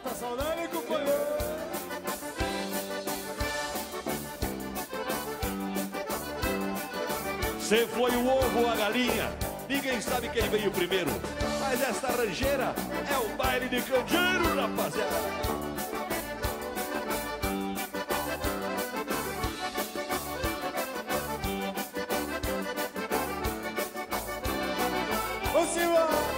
Mata a saudade, companheiro. Se foi o ovo ou a galinha, ninguém sabe quem veio primeiro. Mas esta rancheira é o baile de candeeiro, rapaziada. Ô, senhor!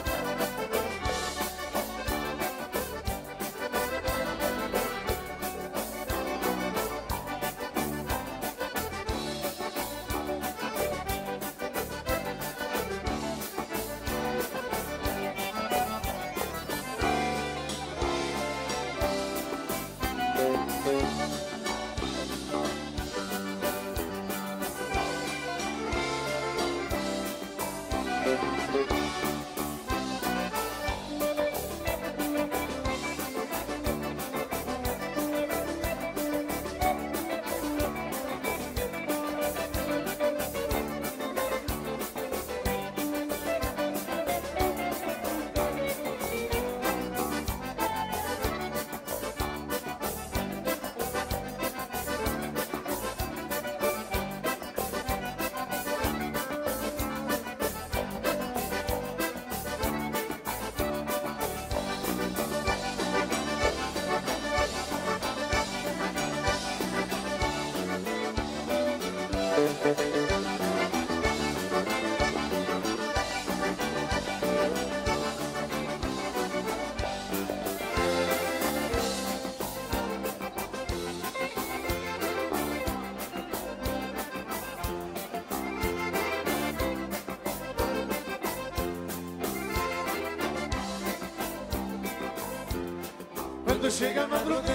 Quando chega a madrugada,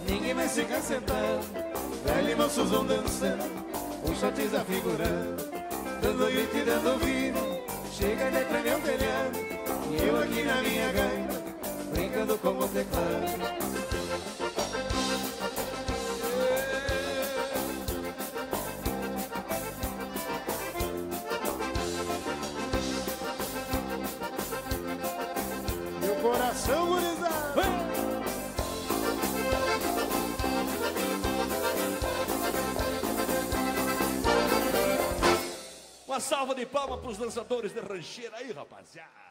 ninguém mais fica sentado. Velho e moços vão dançando, os shots afigurando, dando grito e dando ouvido. Chega de trem meu telhado, e eu aqui na minha gaita, brincando com o teclado. Meu coração, gurizada! Uma salva de palmas para os dançadores de rancheira aí, rapaziada.